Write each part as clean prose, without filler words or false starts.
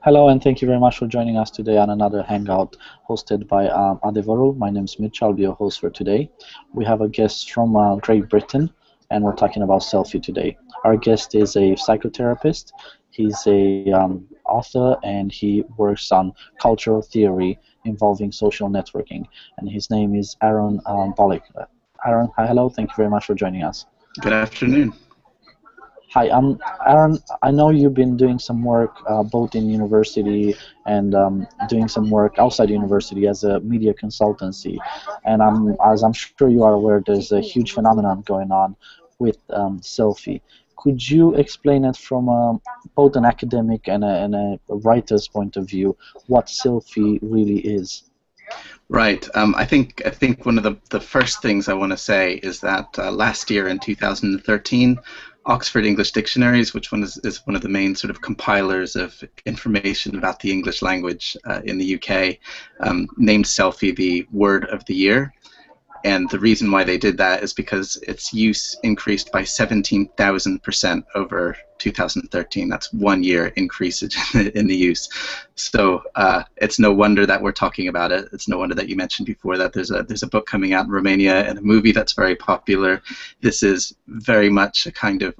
Hello, and thank you very much for joining us today on another Hangout hosted by Adevarul. My name is Mircea. I'll be your host for today. We have a guest from Great Britain, and we're talking about Selfie today. Our guest is a psychotherapist. He's a author, and he works on cultural theory involving social networking. And his name is Aaron Balick. Aaron, hi, hello. Thank you very much for joining us. Good afternoon. Hi, Aaron. I know you've been doing some work both in university and doing some work outside university as a media consultancy. And as I'm sure you are aware, there's a huge phenomenon going on with Selfie. Could you explain it from both an academic and a writer's point of view what Selfie really is? Right. I think one of the first things I want to say is that last year in 2013, Oxford English Dictionaries, which is one of the main sort of compilers of information about the English language in the UK, named Selfie the word of the year. And the reason why they did that is because its use increased by 17,000% over 2013. That's 1 year increase in the use. So it's no wonder that we're talking about it. It's no wonder that you mentioned before that there's a book coming out in Romania and a movie that's very popular. This is very much a kind of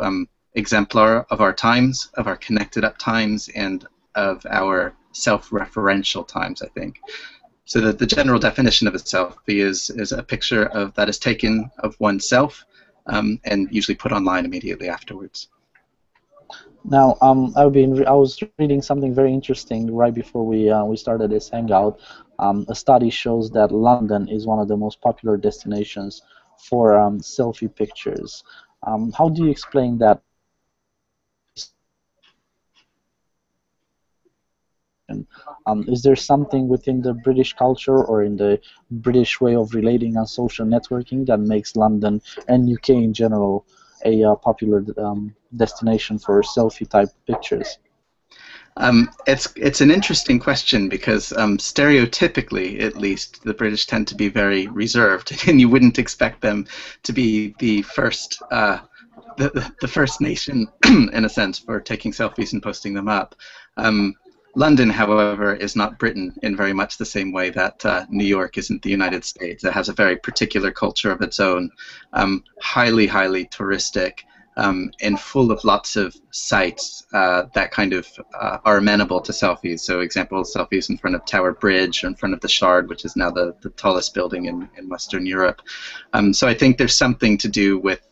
exemplar of our times, of our connected up times, and of our self-referential times, I think. So the general definition of a selfie is a picture that is taken of oneself and usually put online immediately afterwards. Now, I was reading something very interesting right before we started this hangout. A study shows that London is one of the most popular destinations for selfie pictures. How do you explain that? Is there something within the British culture or in the British way of relating on social networking that makes London and UK in general a popular destination for selfie-type pictures? It's an interesting question because stereotypically, at least, the British tend to be very reserved, and you wouldn't expect them to be the first the first nation, in a sense, for taking selfies and posting them up. London, however, is not Britain in very much the same way that New York isn't the United States. It has a very particular culture of its own, highly, highly touristic, and full of lots of sites that kind of are amenable to selfies. So, example, selfies in front of Tower Bridge or in front of the Shard, which is now the tallest building in Western Europe. So I think there's something to do with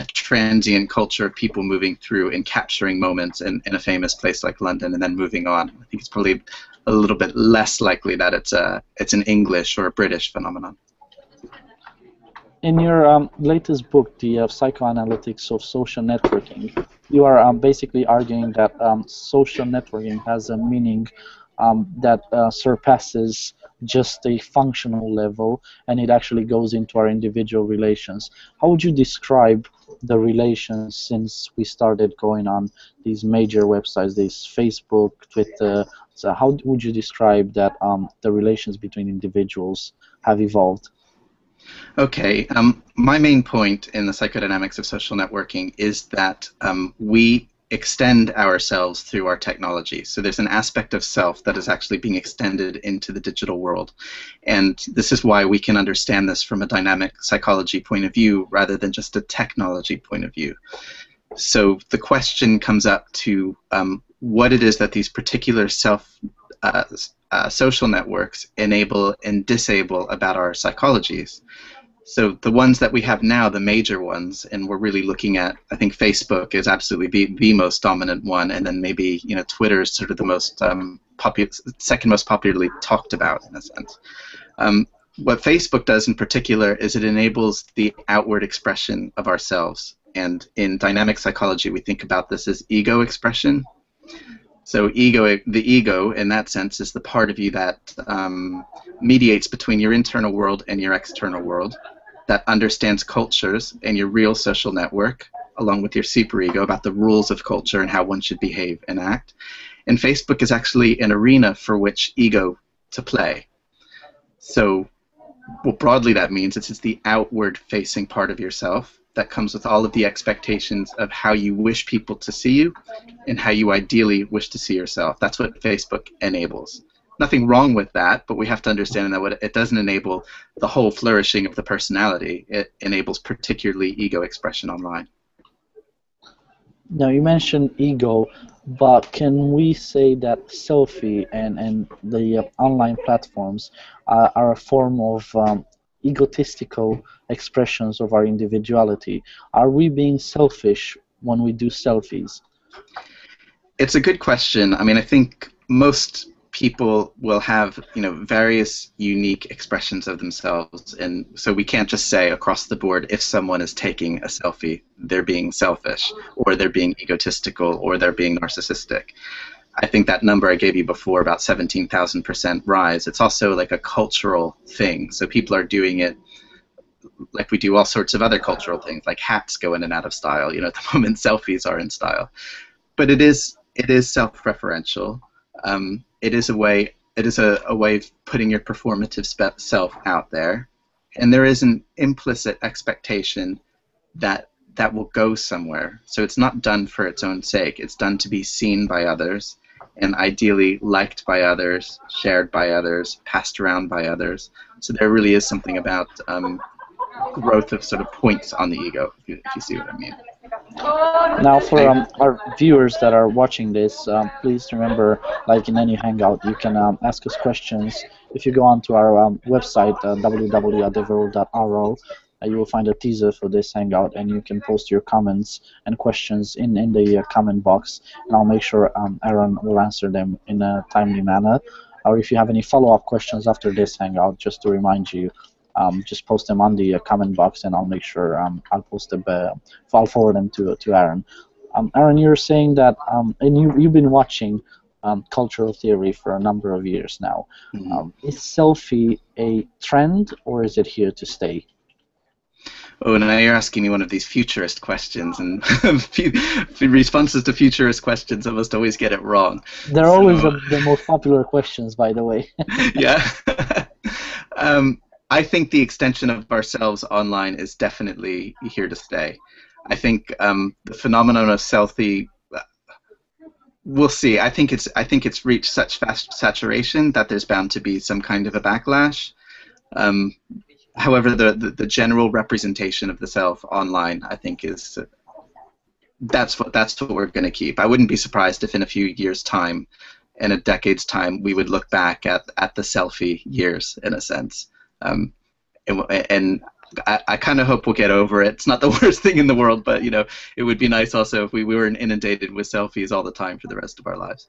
a transient culture of people moving through and capturing moments in a famous place like London and then moving on. I think it's probably a little bit less likely that it's an English or a British phenomenon. In your latest book, The Psychoanalytics of Social Networking, you are basically arguing that social networking has a meaning that surpasses just a functional level, and it actually goes into our individual relations. How would you describe the relations since we started going on these major websites, these Facebook, Twitter? So how would you describe that the relations between individuals have evolved? Okay, my main point in the psychodynamics of social networking is that we extend ourselves through our technology. So there's an aspect of self that is actually being extended into the digital world. And this is why we can understand this from a dynamic psychology point of view rather than just a technology point of view. So the question comes up to what it is that these particular social networks enable and disable about our psychologies. So the ones that we have now, the major ones, and we're really looking at, I think Facebook is absolutely the most dominant one, and then maybe Twitter is sort of the most second most popularly talked about in a sense. What Facebook does in particular is it enables the outward expression of ourselves, and in dynamic psychology we think about this as ego expression. So the ego in that sense is the part of you that mediates between your internal world and your external world, that understands cultures and your real social network, along with your superego, about the rules of culture and how one should behave and act. And Facebook is actually an arena for which ego to play. So what broadly that means is it's the outward-facing part of yourself, that comes with all of the expectations of how you wish people to see you and how you ideally wish to see yourself. That's what Facebook enables. Nothing wrong with that, but we have to understand that what it doesn't enable the whole flourishing of the personality. It enables particularly ego expression online. Now, you mentioned ego, but can we say that Selfie and the online platforms are a form of egotistical expressions of our individuality? Are we being selfish when we do selfies? It's a good question. I mean, I think most people will have, various unique expressions of themselves, and so we can't just say across the board if someone is taking a selfie, they're being selfish, or they're being egotistical, or they're being narcissistic. I think that number I gave you before, about 17,000% rise, it's also like a cultural thing. So people are doing it like we do all sorts of other cultural things, like hats go in and out of style. At the moment, selfies are in style. But it is self-referential. It is a way of putting your performative self out there, and there is an implicit expectation that will go somewhere. So it's not done for its own sake. It's done to be seen by others, and ideally liked by others, shared by others, passed around by others. So there really is something about growth of sort of points on the ego, if you see what I mean. Now, for our viewers that are watching this, please remember, like in any Hangout, you can ask us questions. If you go onto our website, www.adevarul.ro, you will find a teaser for this Hangout, and you can post your comments and questions in the comment box, and I'll make sure Aaron will answer them in a timely manner. Or if you have any follow-up questions after this Hangout, just to remind you, just post them on the comment box, and I'll make sure I'll post them. I'll forward them to Aaron. Aaron, you're saying that, and you've been watching cultural theory for a number of years now. Is selfie a trend, or is it here to stay? Oh, now you're asking me one of these futurist questions, and responses to futurist questions, I must always get it wrong. They're always the most popular questions, by the way. Yeah. I think the extension of ourselves online is definitely here to stay. I think the phenomenon of selfie, we'll see. I think it's reached such fast saturation that there's bound to be some kind of a backlash. However, the general representation of the self online, I think, is that's what we're going to keep. I wouldn't be surprised if in a few years' time, in a decade's time, we would look back at the selfie years, in a sense. And I kind of hope we'll get over it. It's not the worst thing in the world, but it would be nice also if we weren't inundated with selfies all the time for the rest of our lives.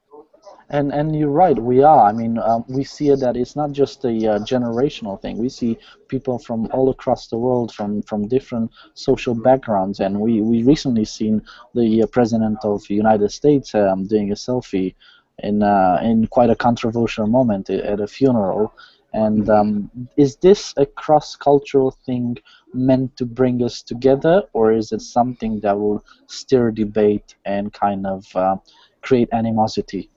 And you're right, we are. I mean, we see it that it's not just a generational thing. We see people from all across the world, from different social backgrounds, and we recently seen the President of the United States doing a selfie in quite a controversial moment at a funeral. And is this a cross-cultural thing meant to bring us together, or is it something that will stir debate and kind of create animosity?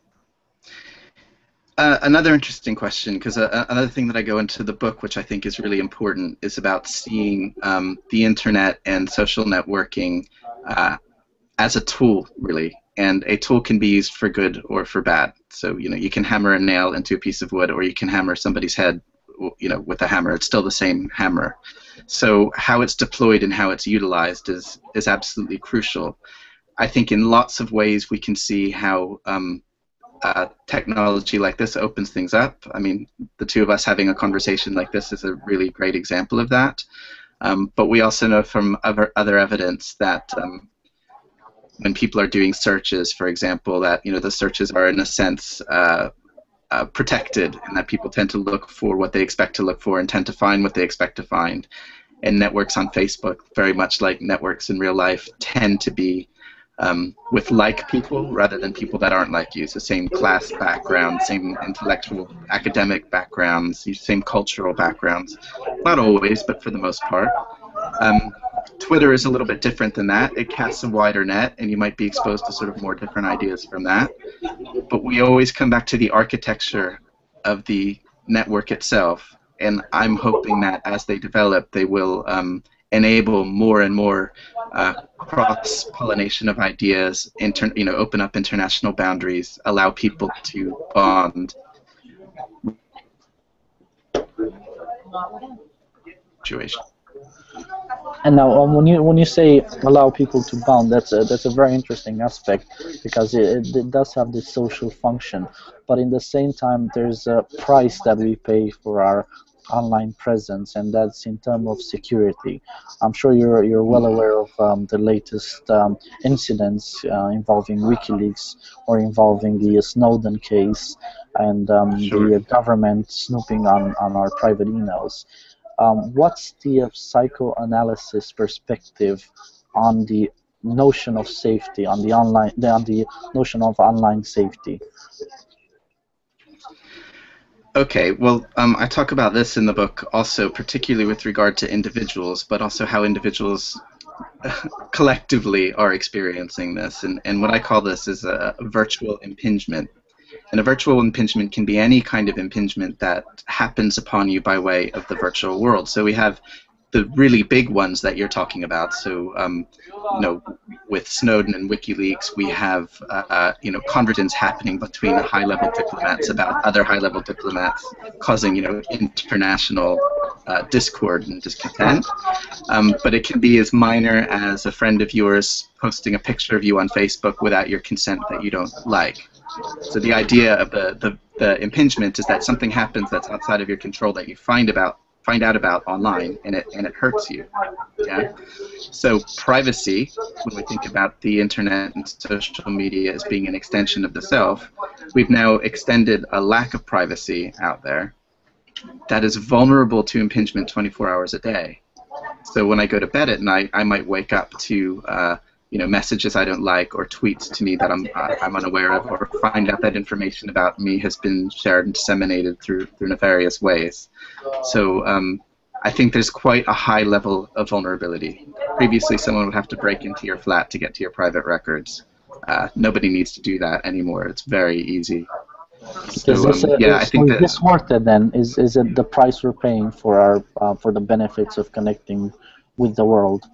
Another interesting question, because another thing that I go into the book, which I think is really important, is about seeing the internet and social networking as a tool, really. And a tool can be used for good or for bad. So, you can hammer a nail into a piece of wood, or you can hammer somebody's head, with a hammer. It's still the same hammer. So how it's deployed and how it's utilized is absolutely crucial. I think in lots of ways we can see how technology like this opens things up. I mean, the two of us having a conversation like this is a really great example of that. But we also know from other evidence that when people are doing searches, for example, that the searches are in a sense protected, and that people tend to look for what they expect to look for and tend to find what they expect to find. And networks on Facebook, very much like networks in real life, tend to be with like people rather than people that aren't like you. So same class background, same intellectual academic backgrounds, same cultural backgrounds. Not always, but for the most part. Twitter is a little bit different than that. It casts a wider net, and you might be exposed to sort of more different ideas from that. But we always come back to the architecture of the network itself, and I'm hoping that as they develop, they will enable more and more cross-pollination of ideas, open up international boundaries, allow people to bond. Situation. And now, when you say allow people to bond, that's a very interesting aspect, because it does have this social function. But in the same time, there's a price that we pay for our online presence, and that's in terms of security. I'm sure you're well aware of the latest incidents involving WikiLeaks, or involving the Snowden case, and the government snooping on our private emails. What's the psychoanalysis perspective on the notion of safety, on the notion of online safety? Okay, well, I talk about this in the book also, particularly with regard to individuals, but also how individuals collectively are experiencing this. And what I call this is a virtual impingement. And a virtual impingement can be any kind of impingement that happens upon you by way of the virtual world. So we have the really big ones that you're talking about. So, with Snowden and WikiLeaks, we have, conversations happening between high-level diplomats about other high-level diplomats, causing, international discord and discontent. But it can be as minor as a friend of yours posting a picture of you on Facebook without your consent that you don't like. So the idea of the impingement is that something happens that's outside of your control that you find out about online, and it hurts you. Yeah. So privacy, when we think about the internet and social media as being an extension of the self, we've now extended a lack of privacy out there that is vulnerable to impingement 24 hours a day. So when I go to bed at night, I might wake up to messages I don't like, or tweets to me that I'm unaware of, or find out that information about me has been shared and disseminated through nefarious ways. So I think there's quite a high level of vulnerability. Previously, someone would have to break into your flat to get to your private records. Nobody needs to do that anymore. It's very easy. So, I think that. Is this worth it then? Is it the price we're paying for for the benefits of connecting with the world?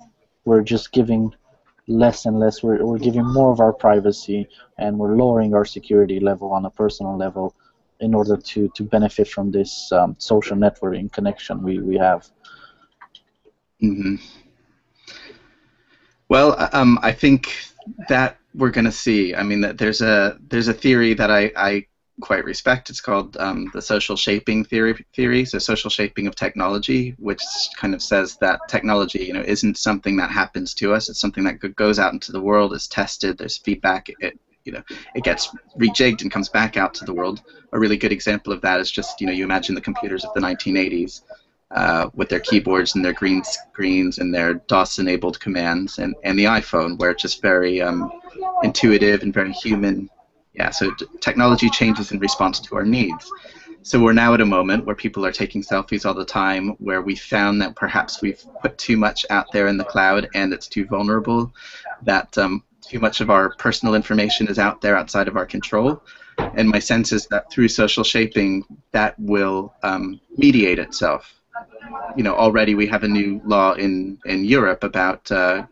We're just giving less and less. We're giving more of our privacy, and we're lowering our security level on a personal level in order to benefit from this social networking connection we have. Mm-hmm. Well, I think that we're going to see. I mean, that there's a theory that I quite respect. It's called the social shaping theory, so social shaping of technology, which kind of says that technology, isn't something that happens to us. It's something that goes out into the world, is tested, there's feedback, it gets rejigged and comes back out to the world. A really good example of that is just, you imagine the computers of the 1980s with their keyboards and their green screens and their DOS-enabled commands, and the iPhone, where it's just very intuitive and very human. Yeah, so technology changes in response to our needs. So we're now at a moment where people are taking selfies all the time, where we found that perhaps we've put too much out there in the cloud and it's too vulnerable, that too much of our personal information is out there outside of our control. And my sense is that through social shaping, that will mediate itself. Already we have a new law in Europe about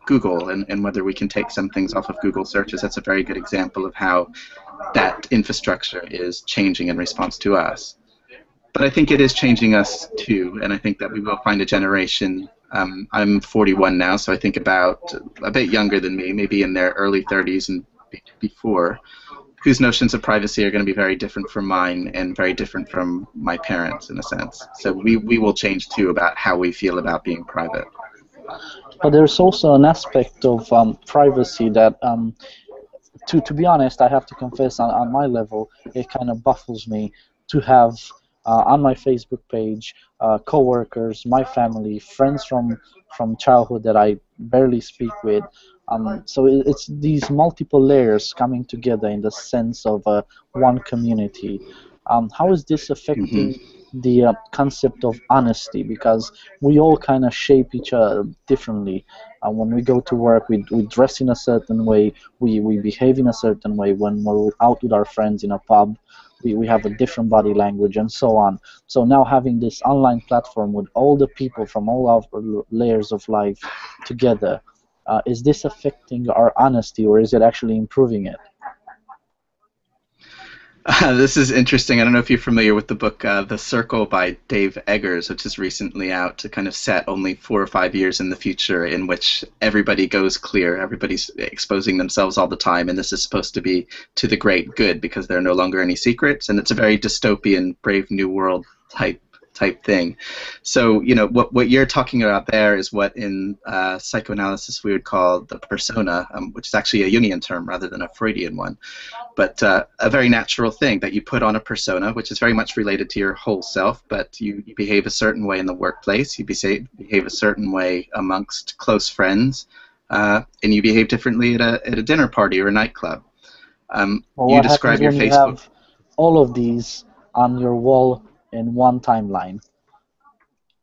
Google and whether we can take some things off of Google searches. That's a very good example of how that infrastructure is changing in response to us. But I think it is changing us too, and I think that we will find a generation. I'm 41 now, so I think about a bit younger than me, maybe in their early 30s and before, whose notions of privacy are going to be very different from mine and very different from my parents, in a sense. So we will change too about how we feel about being private. But there's also an aspect of privacy that, to be honest, I have to confess, on my level, it kind of baffles me to have on my Facebook page co-workers, my family, friends from childhood that I barely speak with. So it's these multiple layers coming together in the sense of one community. How is this affecting the concept of honesty? Because we all kind of shape each other differently. When we go to work, we dress in a certain way, we behave in a certain way. When we're out with our friends in a pub, we have a different body language and so on. So now having this online platform with all the people from all our layers of life together, is this affecting our honesty, or is it actually improving it? This is interesting. I don't know if you're familiar with the book The Circle by Dave Eggers, which is recently out, to kind of set only 4 or 5 years in the future in which everybody goes clear, everybody's exposing themselves all the time, and this is supposed to be to the great good because there are no longer any secrets, and it's a very dystopian, Brave New World type thing. So, you know, what you're talking about there is what in psychoanalysis we would call the persona, which is actually a Jungian term rather than a Freudian one. But a very natural thing that you put on a persona, which is very much related to your whole self, but you behave a certain way in the workplace, you behave a certain way amongst close friends, and you behave differently at a dinner party or a nightclub. Well, you describe your Facebook. You have all of these on your wall in one timeline?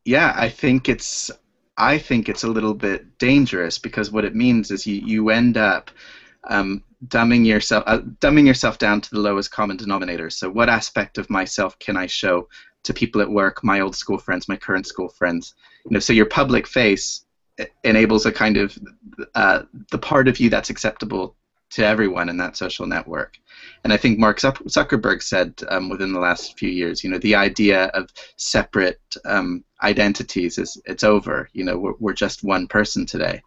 Yeah, I think it's a little bit dangerous, because what it means is you end up dumbing yourself down to the lowest common denominator. So what aspect of myself can I show to people at work, my old school friends, my current school friends? You know, so your public face enables a kind of the part of you that's acceptable to everyone in that social network. And I think Mark Zuckerberg said within the last few years, you know, the idea of separate identities it's over. You know, we're just one person today.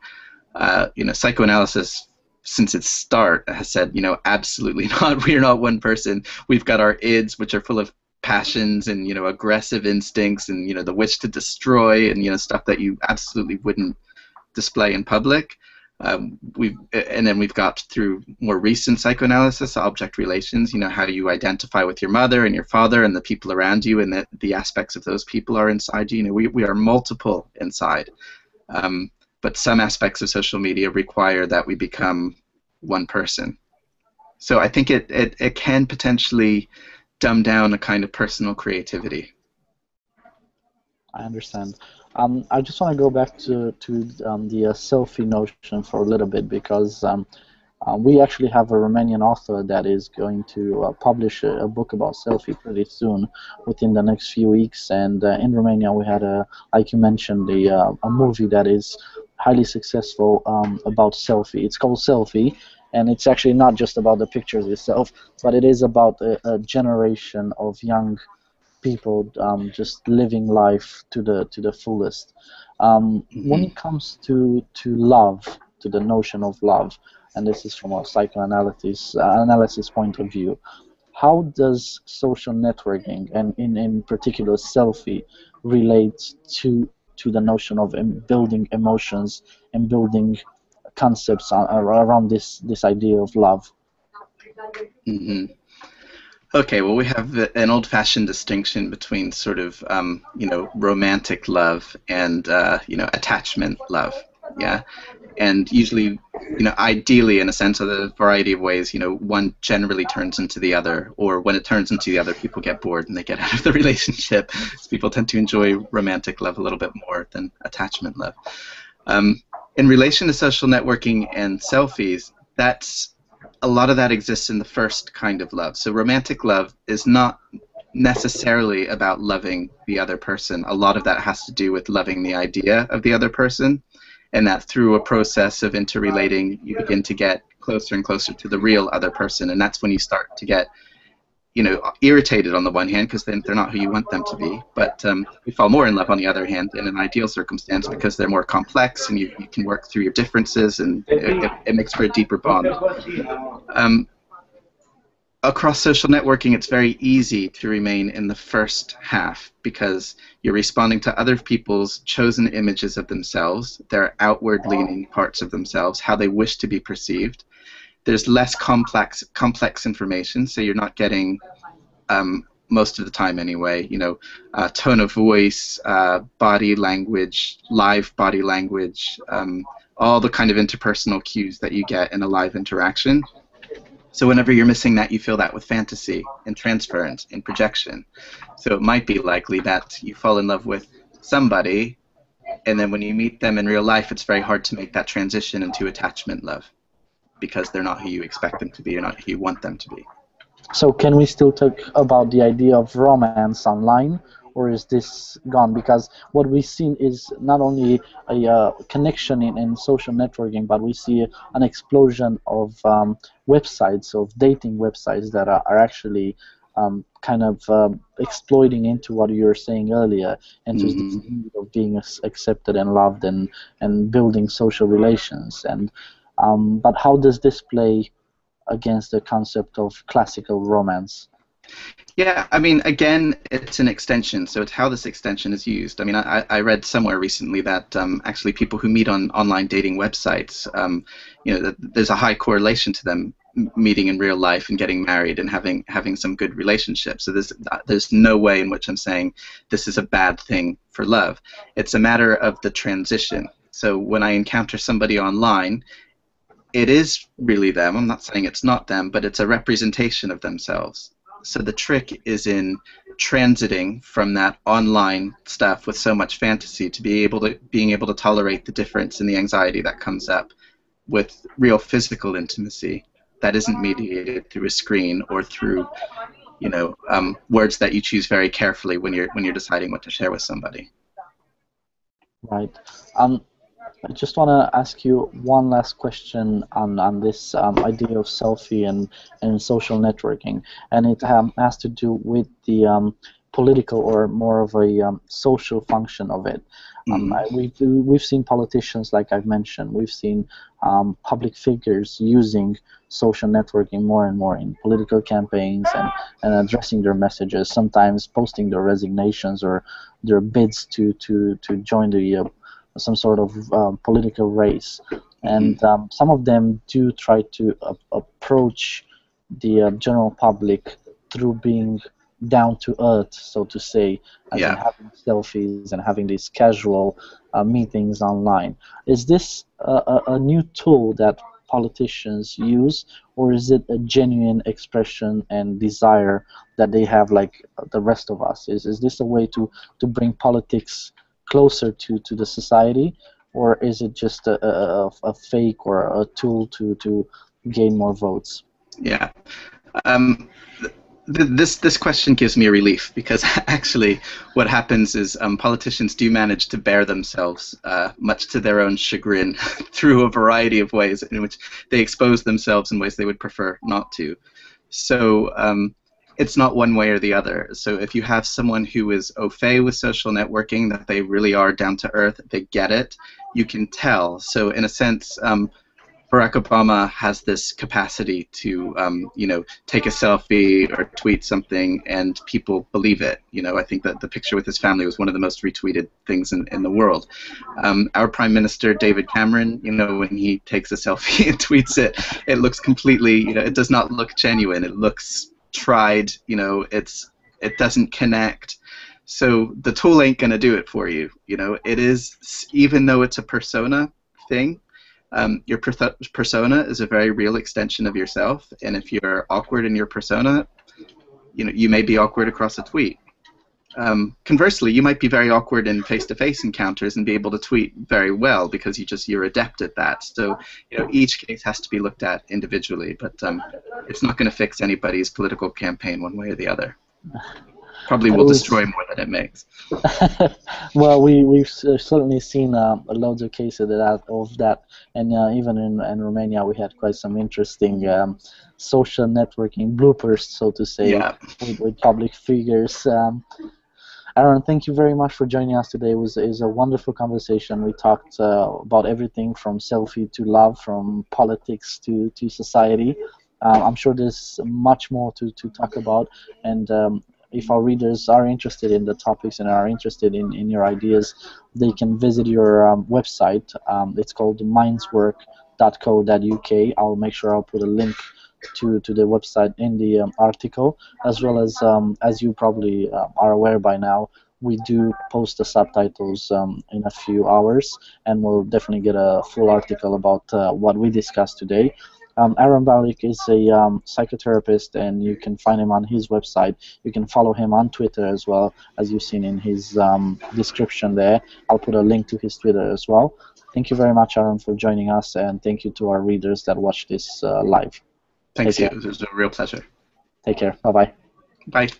You know, psychoanalysis, since its start, has said, you know, absolutely not. We're not one person. We've got our ids, which are full of passions and, you know, aggressive instincts and, you know, the wish to destroy and, you know, stuff that you absolutely wouldn't display in public. And then we've got, through more recent psychoanalysis, object relations, you know, how you identify with your mother and your father and the people around you, and that the aspects of those people are inside you. You know, we are multiple inside. But some aspects of social media require that we become one person. So I think it can potentially dumb down a kind of personal creativity. I understand. I just want to go back to the selfie notion for a little bit, because we actually have a Romanian author that is going to publish a book about selfie pretty soon, within the next few weeks. And in Romania, we had like you mentioned, a movie that is highly successful about selfie. It's called Selfie, and it's actually not just about the pictures itself, but it is about a generation of young people just living life to the fullest. When it comes to love, to the notion of love, and this is from a psychoanalysis point of view, how does social networking, and in particular selfie, relate to the notion of building emotions and building concepts around this idea of love? Mm-hmm. Okay, well, we have an old-fashioned distinction between sort of, you know, romantic love and, you know, attachment love, yeah? And usually, you know, ideally, in a sense, of a variety of ways, you know, one generally turns into the other, or when it turns into the other, people get bored and they get out of the relationship. So people tend to enjoy romantic love a little bit more than attachment love. In relation to social networking and selfies, a lot of that exists in the first kind of love. So romantic love is not necessarily about loving the other person. A lot of that has to do with loving the idea of the other person, and that through a process of interrelating, you begin to get closer and closer to the real other person, and that's when you start to get, you know, irritated on the one hand because they're not who you want them to be, but we fall more in love on the other hand in an ideal circumstance because they're more complex and you can work through your differences, and it makes for a deeper bond. Across social networking, it's very easy to remain in the first half because you're responding to other people's chosen images of themselves, their outward-leaning parts of themselves, how they wish to be perceived. There's less complex information, so you're not getting, most of the time anyway, you know, tone of voice, body language, live body language, all the kind of interpersonal cues that you get in a live interaction. So whenever you're missing that, you feel that with fantasy and transference and projection. So it might be likely that you fall in love with somebody, and then when you meet them in real life, it's very hard to make that transition into attachment love, because they're not who you expect them to be or not who you want them to be. So can we still talk about the idea of romance online, or is this gone? Because what we've seen is not only a connection in social networking, but we see an explosion of websites, of dating websites that are actually kind of exploiting into what you were saying earlier, into this need of being accepted and loved and building social relations. And but how does this play against the concept of classical romance? Yeah, I mean, again, it's an extension, so it's how this extension is used. I mean, I read somewhere recently that actually people who meet on online dating websites, you know, there's a high correlation to them meeting in real life and getting married and having some good relationships. So there's no way in which I'm saying this is a bad thing for love. It's a matter of the transition. So when I encounter somebody online, it is really them. I'm not saying it's not them, but it's a representation of themselves. So the trick is in transiting from that online stuff with so much fantasy to being able to tolerate the difference and the anxiety that comes up with real physical intimacy that isn't mediated through a screen or through, you know, words that you choose very carefully when you're deciding what to share with somebody. Right. I just want to ask you one last question on this idea of selfie and social networking, and it has to do with the political, or more of a social function of it. We've seen politicians, like I've mentioned, we've seen public figures using social networking more and more in political campaigns and addressing their messages, sometimes posting their resignations or their bids to join the some sort of political race, and some of them do try to approach the general public through being down to earth, so to say, as in having selfies and having these casual meetings online. Is this a new tool that politicians use, or is it a genuine expression and desire that they have like the rest of us? Is this a way to bring politics closer to the society, or is it just a fake or a tool to gain more votes? Yeah. This question gives me a relief, because actually what happens is politicians do manage to bear themselves, much to their own chagrin, through a variety of ways in which they expose themselves in ways they would prefer not to. So it's not one way or the other. So if you have someone who is au fait with social networking, that they really are down to earth, they get it, you can tell. So in a sense, Barack Obama has this capacity to, you know, take a selfie or tweet something and people believe it. You know, I think that the picture with his family was one of the most retweeted things in the world. Our Prime Minister, David Cameron, you know, when he takes a selfie and tweets it, it looks completely, you know, it does not look genuine. It looks tried, you know, it doesn't connect. So the tool ain't gonna do it for you. You know, it is, even though it's a persona thing, your persona is a very real extension of yourself, and if you're awkward in your persona, you know, you may be awkward across a tweet. Conversely, you might be very awkward in face-to-face encounters and be able to tweet very well because you're adept at that. So, you know, each case has to be looked at individually, but it's not going to fix anybody's political campaign one way or the other. Probably will destroy more than it makes. Well, we've certainly seen loads of cases of that, and even in Romania we had quite some interesting social networking bloopers, so to say, with public figures. Aaron, thank you very much for joining us today. It was a wonderful conversation. We talked about everything from selfie to love, from politics to society. I'm sure there's much more to talk about, and if our readers are interested in the topics and are interested in your ideas, they can visit your website. It's called mindswork.co.uk. I'll make sure I'll put a link to the website in the article, as well as you probably are aware by now, we do post the subtitles in a few hours, and we'll definitely get a full article about what we discussed today. Aaron Balick is a psychotherapist, and you can find him on his website. You can follow him on Twitter as well, as you've seen in his description there. I'll put a link to his Twitter as well. Thank you very much, Aaron, for joining us, and thank you to our readers that watch this live. Thanks, you. It was a real pleasure. Take care. Bye-bye. Bye.